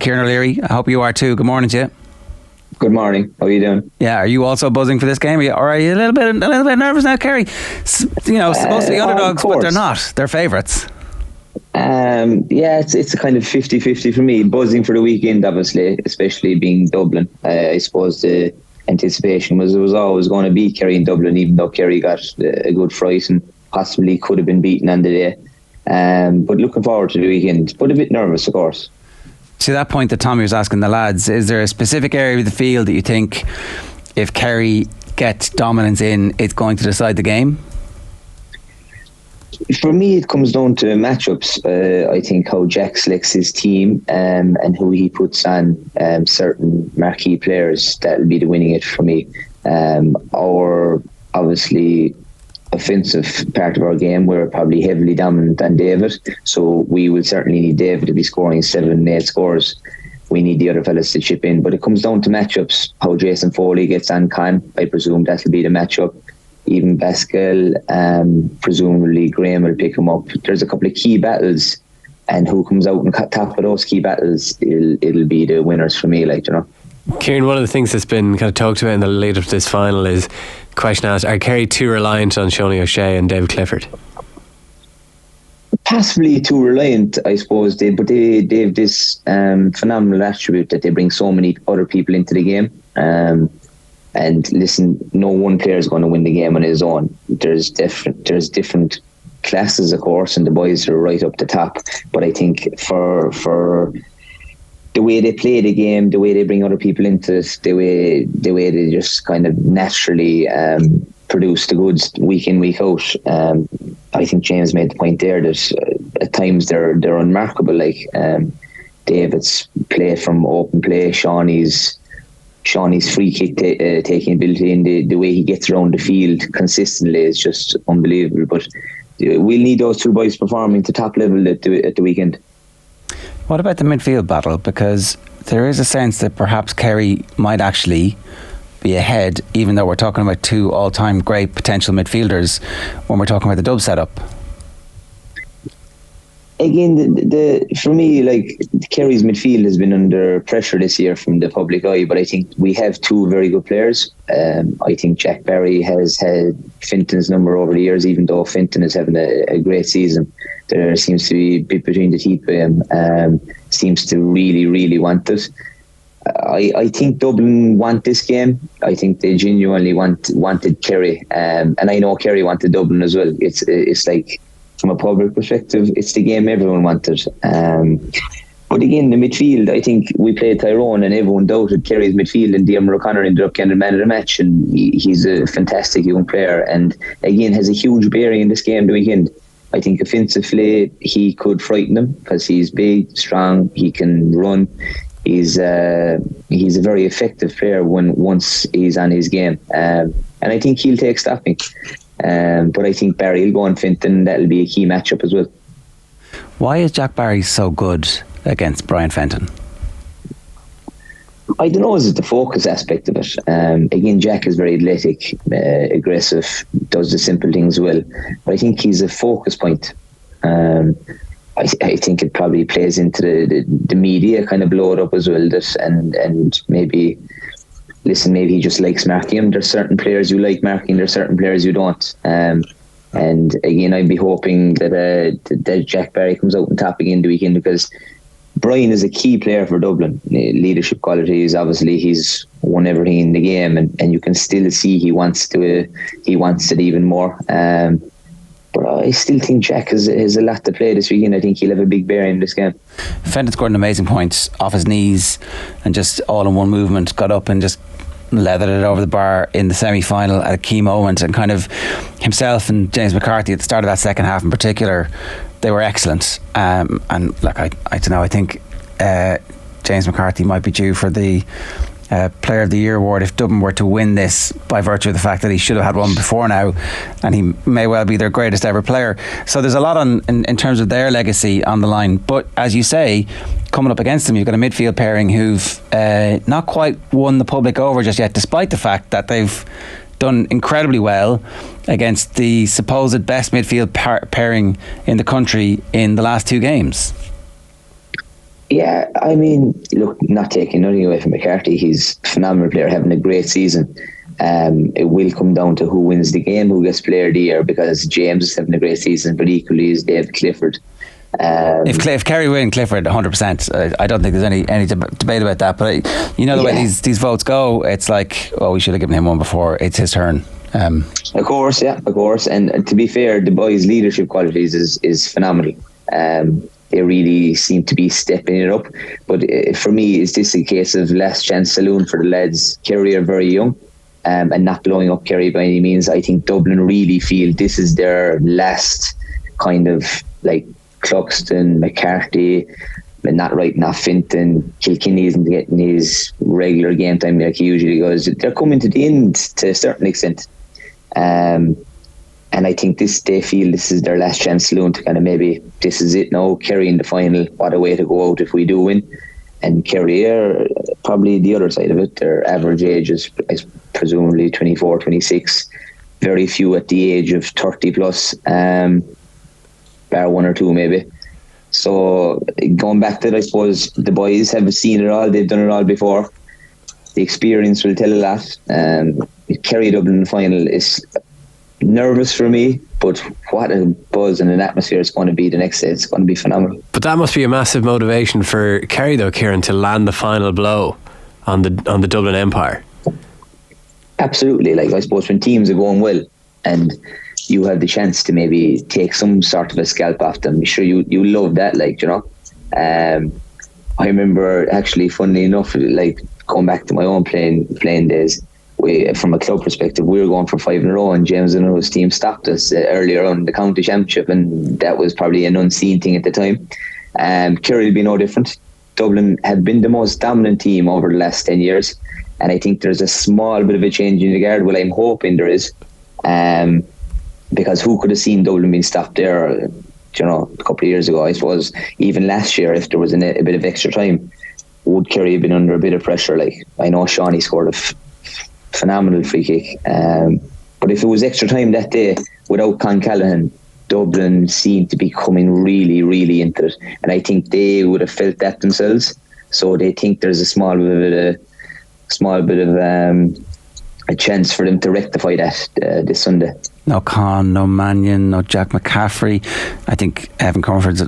Kieran O'Leary, I hope you are too. Good morning to you. Good morning. How are you doing? Yeah, are you also buzzing for this game? Or are you a little bit nervous now, Kerry? You know, supposed to be underdogs, but they're not. They're favourites. Yeah, it's a kind of 50-50 for me. Buzzing for the weekend, obviously, especially being Dublin. I suppose the anticipation was it was always going to be Kerry in Dublin, even though Kerry got a good fright and possibly could have been beaten on the day. But looking forward to the weekend, but a bit nervous, of course. To that point that Tommy was asking the lads, is there a specific area of the field that you think if Kerry gets dominance in, it's going to decide the game? For me, it comes down to matchups. I think how Jack selects his team and who he puts on certain marquee players, that'll be the winning it for me. Our obviously offensive part of our game, we're probably heavily dominant on David, so we will certainly need David to be scoring 7, 8 scores. We need the other fellas to chip in, but it comes down to matchups. How Jason Foley gets on Con, I presume that'll be the matchup. Even Pascal, presumably Graham will pick him up. There's a couple of key battles, and who comes out on top of those key battles, it'll be the winners for me, like, you know. Kieran, one of the things that's been kind of talked about in the lead up to this final is question asked, are Kerry too reliant on Seanie OShea and David Clifford? Possibly too reliant, I suppose, but they have this phenomenal attribute that they bring so many other people into the game. And listen, no one player is going to win the game on his own. There's different classes, of course, and the boys are right up the top. But I think for the way they play the game, the way they bring other people into it, the way they just kind of naturally produce the goods week in, week out. I think James made the point there that at times they're unmarkable. Like David's play from open play, Seanie's free kick taking ability, and the way he gets around the field consistently is just unbelievable. But we'll need those two boys performing to top level at the weekend. What about the midfield battle? Because there is a sense that perhaps Kerry might actually be ahead, even though we're talking about two all-time great potential midfielders when we're talking about the dub setup. Again, for me, like, Kerry's midfield has been under pressure this year from the public eye, but I think we have two very good players. I think Jack Barry has had Fenton's number over the years, even though Fenton is having a great season. There seems to be a bit between the teeth by him. Seems to really, really want it. I think Dublin want this game. I think they genuinely wanted Kerry, and I know Kerry wanted Dublin as well. It's like, from a public perspective, it's the game everyone wanted. But again, the midfield, I think we played Tyrone and everyone doubted Kerry's midfield, and Diarmuid O'Connor ended up getting the man of the match, and he's a fantastic young player, and again has a huge bearing in this game the weekend. I think offensively he could frighten them because he's big, strong, he can run. He's a very effective player once he's on his game, and I think he'll take stopping. But I think Barry will go on Fenton. That'll be a key matchup as well. Why is Jack Barry so good against Brian Fenton? I don't know, is it the focus aspect of it? Again, Jack is very athletic, aggressive, does the simple things well, but I think he's a focus point. I think it probably plays into the media kind of blow it up as well, and maybe he just likes marking him. There's certain players you like marking, there's certain players you don't. And again, I'd be hoping that Jack Barry comes out on top again the weekend, because Brian is a key player for Dublin. Leadership qualities, obviously, he's won everything in the game, and you can still see he wants it even more. But I still think Jack has a lot to play this weekend. I think he'll have a big bearing in this game. Fenton scored an amazing point off his knees and just all in one movement got up and just leathered it over the bar in the semi-final at a key moment, and kind of himself and James McCarthy at the start of that second half in particular, they were excellent. And like I don't know, I think James McCarthy might be due for the Player of the Year award if Dublin were to win this, by virtue of the fact that he should have had one before now, and he may well be their greatest ever player. So there's a lot in terms of their legacy on the line. But as you say, coming up against them, you've got a midfield pairing who've not quite won the public over just yet, despite the fact that they've done incredibly well against the supposed best midfield pairing in the country in the last two games. Yeah, I mean, look, not taking nothing away from McCarthy, he's a phenomenal player, having a great season. It will come down to who wins the game, who gets player of the year, because James is having a great season, but equally is David Clifford. If Kerry win, Clifford 100%. I don't think there's any debate about that. But the way these votes go, it's like, oh, we should have given him one before. It's his turn. Of course. And to be fair, the boys' leadership qualities is phenomenal. They really seem to be stepping it up. But for me, is this a case of last chance saloon for the lads? Kerry are very young. And not blowing up Kerry by any means. I think Dublin really feel this is their last kind of like Cluxton, McCarthy, but not Fenton. Kilkenny isn't getting his regular game time like he usually goes. They're coming to the end to a certain extent. And I think they feel this is their last chance saloon to kind of maybe this is it now. Kerry in the final, what a way to go out if we do win. And Kerry are probably the other side of it. Their average age is presumably 24, 26. Very few at the age of 30 plus. Bar one or two maybe. So going back to it, I suppose the boys have seen it all. They've done it all before. The experience will tell a lot. Kerry Dublin in the final is nervous for me, but what a buzz and an atmosphere it's going to be the next day. It's going to be phenomenal. But that must be a massive motivation for Kerry though, Kieran, to land the final blow on the Dublin Empire. Absolutely. Like, I suppose when teams are going well and you have the chance to maybe take some sort of a scalp off them, sure you love that, like, I remember actually, funnily enough, like going back to my own playing days, from a club perspective, we were going for 5 in a row and James and his team stopped us earlier on the county championship, and that was probably an unseen thing at the time. Kerry will be no different. Dublin have been the most dominant team over the last 10 years, and I think there's a small bit of a change in the guard. Well, I'm hoping there is, because who could have seen Dublin being stopped there a couple of years ago? I suppose even last year, if there was a bit of extra time, would Kerry have been under a bit of pressure? Like, I know Shawnee scored a phenomenal free kick, but if it was extra time that day without Con Callaghan, Dublin seemed to be coming really, really into it, and I think they would have felt that themselves. So they think there's a small bit of a chance for them to rectify that this Sunday. No Con, no Mannion, no Jack McCaffrey. I think Evan Cornford's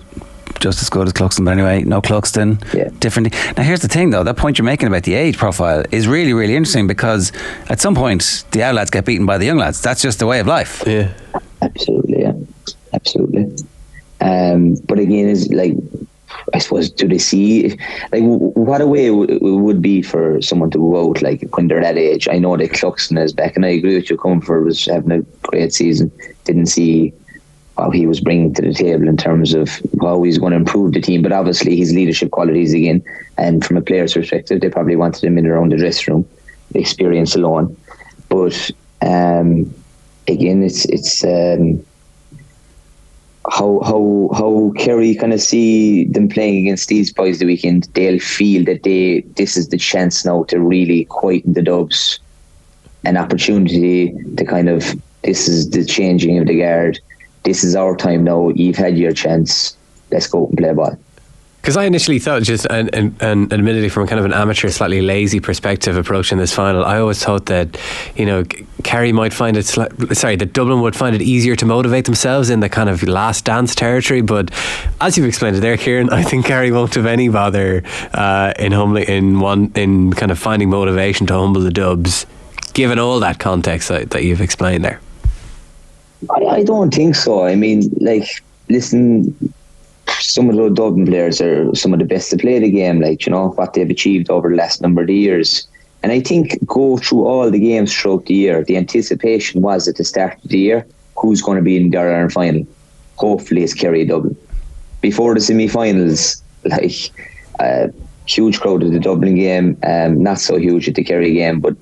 just as good as Cluxton, but anyway, no Cluxton. Yeah. Different. Now here's the thing though, that point you're making about the age profile is really, really interesting, because at some point the old lads get beaten by the young lads. That's just the way of life. Yeah. Absolutely. But again, is like, I suppose, do they see like what a way it would be for someone to go out like when they're that age? I know that Cluxton is back, and I agree with you. Comfort was having a great season. Didn't see how he was bringing to the table in terms of how he's going to improve the team, but obviously his leadership qualities again, and from a player's perspective, they probably wanted him in around the dressing room, the experience alone. But again, it's how Kerry kind of see them playing against these boys the weekend. They'll feel that this is the chance now to really quieten the Dubs, an opportunity to kind of, this is the changing of the guard. This is our time now. You've had your chance. Let's go and play ball. Because I initially thought, just and admittedly from kind of an amateur, slightly lazy perspective approaching this final, I always thought that, Kerry might find it, that Dublin would find it easier to motivate themselves in the kind of last dance territory. But as you've explained it there, Kieran, I think Kerry won't have any bother in kind of finding motivation to humble the Dubs, given all that context that you've explained there. I don't think so. I mean, like, listen, some of those Dublin players are some of the best to play the game, like, what they've achieved over the last number of years. And I think go through all the games throughout the year, the anticipation was at the start of the year, who's going to be in the Ireland final? Hopefully it's Kerry Dublin. Before the semi-finals, like, huge crowd at the Dublin game, not so huge at the Kerry game, but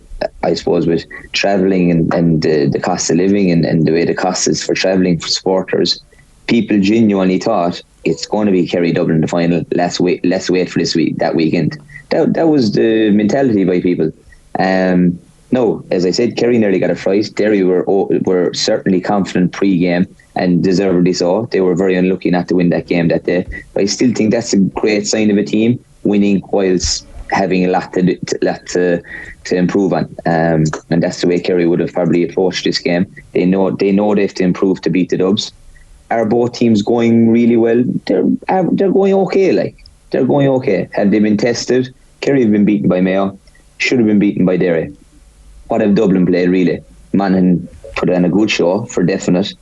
I suppose with travelling and the cost of living and the way the cost is for travelling for supporters, people genuinely thought it's going to be Kerry Dublin in the final. Let's wait for that weekend. That was the mentality by people. No, as I said, Kerry nearly got a fright. Derry were certainly confident pre-game. and deservedly so. They were very unlucky not to win that game that day. But I still think that's a great sign of a team winning whilst having a lot to improve on. And that's the way Kerry would have probably approached this game. They know they have to improve to beat the Dubs. Are both teams going really well? They're going okay. They're going okay. Have they been tested? Kerry have been beaten by Mayo. Should have been beaten by Derry. What have Dublin played really? Monaghan put on a good show for definite.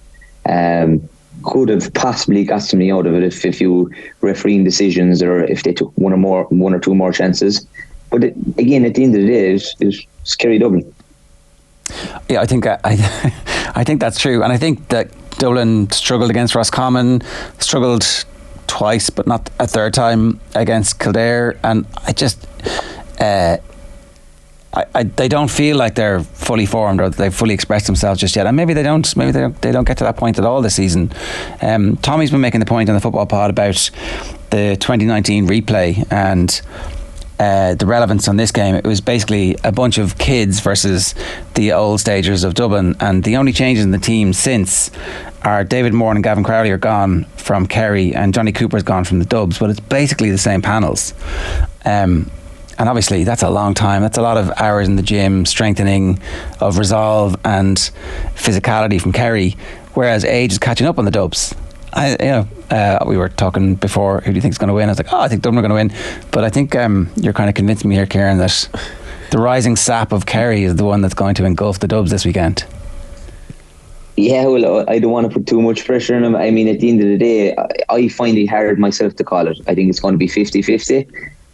Could have possibly got something out of it if you refereeing decisions or if they took one or two more chances. But again, at the end of the day, it's Kerry Dublin. Yeah, I think that's true, and I think that Dublin struggled against Roscommon, struggled twice, but not a third time against Kildare, and they don't feel like they're fully formed or they've fully expressed themselves just yet, and maybe they don't get to that point at all this season. Tommy's been making the point on the Football Pod about the 2019 replay and the relevance on this game. It was basically a bunch of kids versus the old stagers of Dublin, and the only changes in the team since are David Moore and Gavin Crowley are gone from Kerry and Johnny Cooper's gone from the Dubs, but it's basically the same panels. And obviously that's a long time. That's a lot of hours in the gym, strengthening of resolve and physicality from Kerry, whereas age is catching up on the Dubs. We were talking before, who do you think is going to win? I was like, I think Dublin are going to win. But I think you're kind of convincing me here, Kieran, that the rising sap of Kerry is the one that's going to engulf the Dubs this weekend. Yeah, well, I don't want to put too much pressure on them. I mean, at the end of the day, I find it hard myself to call it. I think it's going to be 50-50.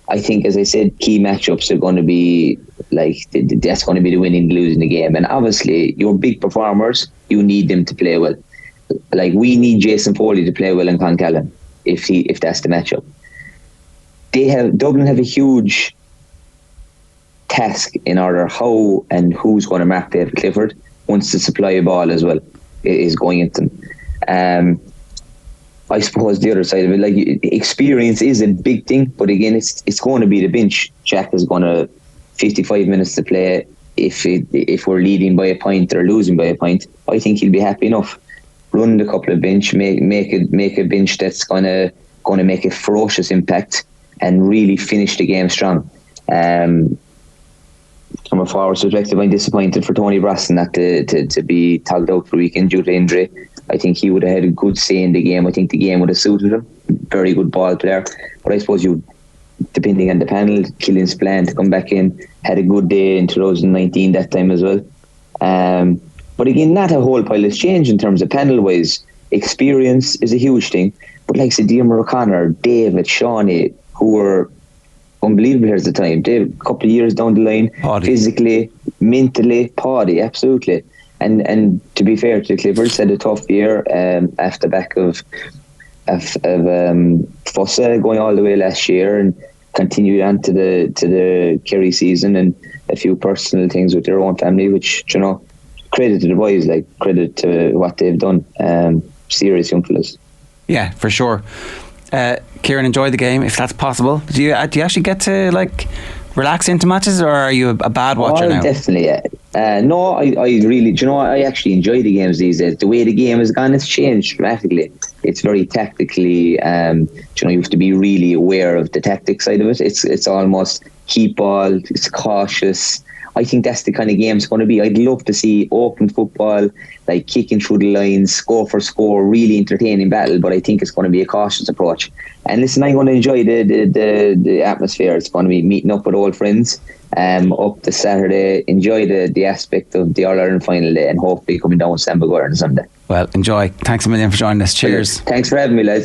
I think, as I said, key matchups are going to be that's going to be the winning, losing the game. And obviously, your big performers, you need them to play well. Like, we need Jason Foley to play well in Cloncalan if that's the matchup. Dublin have a huge task in order how and who's going to mark David Clifford once the supply of ball as well is going into them. I suppose the other side of it, experience is a big thing, but again, it's going to be the bench. Jack is going to 55 minutes to play. If we're leading by a point or losing by a point, I think he'll be happy enough. Run the couple of bench, make a bench that's going to make a ferocious impact and really finish the game strong. From a forward perspective, I'm disappointed for Tony Braston not to be tagged out for the weekend due to injury. I think he would have had a good say in the game. I think the game would have suited him. Very good ball player. But I suppose depending on the panel, Killian's plan to come back in, had a good day in 2019 that time as well. But again, not a whole pile has changed in terms of panel-wise. Experience is a huge thing. But like say Diarmuid O'Connor, David, Shawnee, who were unbelievable here at the time. Dave, a couple of years down the line, Paddy. Physically, mentally, Paddy, absolutely. And to be fair to the Cliffords, had a tough year after the back of Fossa going all the way last year and continued on to the Kerry season and a few personal things with their own family, which, credit to the boys, credit to what they've done. Serious young fellas. Yeah, for sure. Kieran, enjoy the game if that's possible. Do you actually get to relax into matches, or are you a bad watcher now? Definitely, yeah. No, I really, I actually enjoy the games these days. The way the game has gone, it's changed dramatically. It's very tactically, you have to be really aware of the tactic side of it. It's almost keep ball, it's cautious. I think that's the kind of game it's going to be. I'd love to see open football, kicking through the lines, score for score, really entertaining battle, but I think it's going to be a cautious approach. And listen, I'm going to enjoy the atmosphere. It's going to be meeting up with old friends up the Saturday, enjoy the aspect of the All-Ireland final day, and hopefully coming down with Sambagore on Sunday. Well, enjoy. Thanks a million for joining us. Cheers. Thanks for having me, lads.